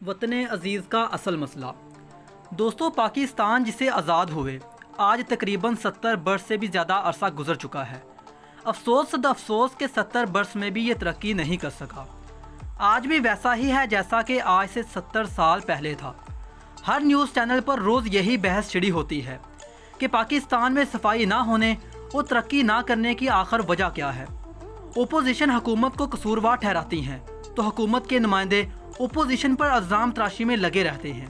वतन अजीज़ का असल मसला। दोस्तों, पाकिस्तान जिसे आज़ाद हुए आज तकरीबन 70 बरस से भी ज़्यादा अरसा गुजर चुका है। अफसोस के 70 बरस में भी ये तरक्की नहीं कर सका। आज भी वैसा ही है जैसा कि आज से 70 साल पहले था। हर न्यूज़ चैनल पर रोज़ यही बहस छिड़ी होती है कि पाकिस्तान में सफाई ना होने और तरक्की ना करने की आखिर वजह क्या है। ओपोजिशन हुकूमत को कसूरवार ठहराती हैं तो हुकूमत के नुमाइंदे ओपोजिशन पर इल्ज़ाम तराशी में लगे रहते हैं।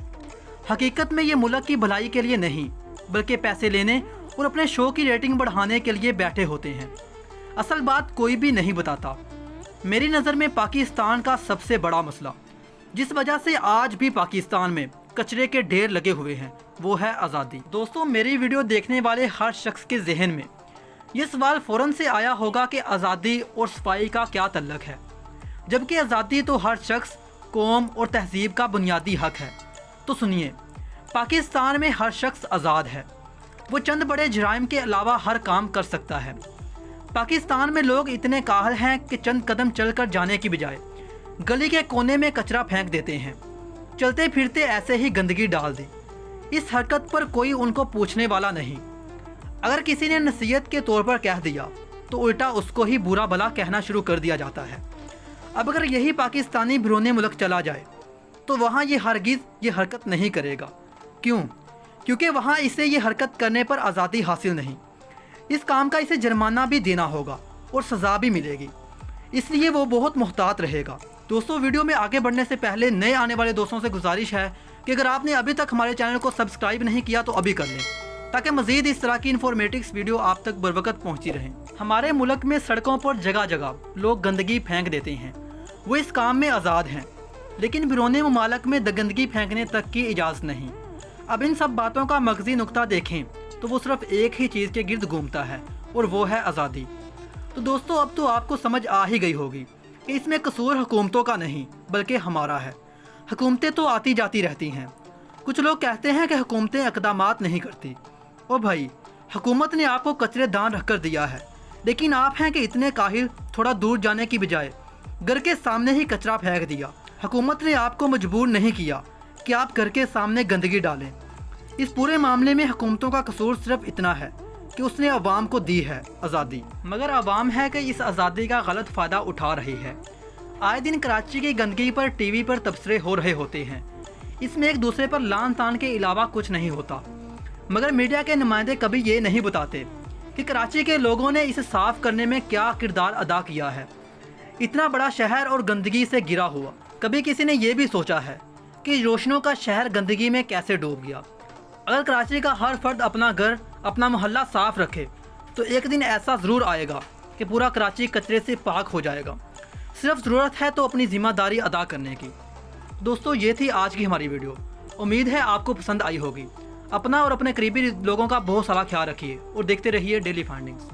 हकीकत में ये मुल्क की भलाई के लिए नहीं बल्कि पैसे लेने और अपने शो की रेटिंग बढ़ाने के लिए बैठे होते हैं। असल बात कोई भी नहीं बताता। मेरी नज़र में पाकिस्तान का सबसे बड़ा मसला जिस वजह से आज भी पाकिस्तान में कचरे के ढेर लगे हुए हैं वो है आज़ादी। दोस्तों, मेरी वीडियो देखने वाले हर शख्स के जहन में ये सवाल फ़ौरन से आया होगा कि आज़ादी और सफाई का क्या तल्लक है, जबकि आज़ादी तो हर शख्स, कौम और तहजीब का बुनियादी हक है। तो सुनिए, पाकिस्तान में हर शख्स आज़ाद है। वो चंद बड़े जराइम के अलावा हर काम कर सकता है। पाकिस्तान में लोग इतने काहल हैं कि चंद कदम चलकर जाने की बजाय गली के कोने में कचरा फेंक देते हैं, चलते फिरते ऐसे ही गंदगी डाल दी। इस हरकत पर कोई उनको पूछने वाला नहीं। अगर किसी ने नसीहत के तौर पर कह दिया तो उल्टा उसको ही बुरा भला कहना शुरू कर दिया जाता है। अब अगर यही पाकिस्तानी बिरूने मुल्क चला जाए तो वहाँ ये हरगिज़ ये हरकत नहीं करेगा। क्यों? क्योंकि वहाँ इसे ये हरकत करने पर आज़ादी हासिल नहीं। इस काम का इसे जुर्माना भी देना होगा और सज़ा भी मिलेगी, इसलिए वो बहुत मुहतात रहेगा। दोस्तों, वीडियो में आगे बढ़ने से पहले नए आने वाले दोस्तों से गुजारिश है कि अगर आपने अभी तक हमारे चैनल को सब्सक्राइब नहीं किया तो अभी कर लें, ताकि मज़ीद इस तरह की इन्फॉर्मेटिव वीडियो आप तक बरवकत पहुँचती रहें। हमारे मुल्क में सड़कों पर जगह जगह लोग गंदगी फेंक देते हैं। वो इस काम में आज़ाद हैं, लेकिन बिरूने ममालिक में गंदगी फेंकने तक की इजाज़त नहीं। अब इन सब बातों का मगज़ी नुक्ता देखें तो वो सिर्फ एक ही चीज़ के गिर्द घूमता है और वो है आज़ादी। तो दोस्तों, अब तो आपको समझ आ ही गई होगी कि इसमें कसूर हुकूमतों का नहीं बल्कि हमारा है। हुकूमतें तो आती जाती रहती हैं। कुछ लोग कहते हैं कि हुकूमतें इक़दामात नहीं करती। ओ भाई, हुकूमत ने आपको कचरे दान रख कर दिया है, लेकिन आप हैं कि इतने काहिल थोड़ा दूर जाने की बजाय घर के सामने ही कचरा फेंक दिया। हुकूमत ने आपको मजबूर नहीं किया कि आप घर के सामने गंदगी डालें। इस पूरे मामले में हुकूमतों का कसूर सिर्फ इतना है कि उसने अवाम को दी है आज़ादी, मगर अवाम है कि इस आज़ादी का गलत फ़ायदा उठा रही है। आए दिन कराची की गंदगी पर टीवी पर तबसरे हो रहे होते हैं। इसमें एक दूसरे पर लान तान के अलावा कुछ नहीं होता, मगर मीडिया के नुमाइंदे कभी ये नहीं बताते कि कराची के लोगों ने इसे साफ़ करने में क्या किरदार अदा किया है। इतना बड़ा शहर और गंदगी से घिरा हुआ, कभी किसी ने यह भी सोचा है कि रोशनों का शहर गंदगी में कैसे डूब गया। अगर कराची का हर फर्द अपना घर, अपना मोहल्ला साफ रखे तो एक दिन ऐसा ज़रूर आएगा कि पूरा कराची कचरे से पाक हो जाएगा। सिर्फ ज़रूरत है तो अपनी ज़िम्मेदारी अदा करने की। दोस्तों, ये थी आज की हमारी वीडियो। उम्मीद है आपको पसंद आई होगी। अपना और अपने करीबी लोगों का बहुत सारा ख्याल रखिए और देखते रहिए डेली फाइंडिंग्स।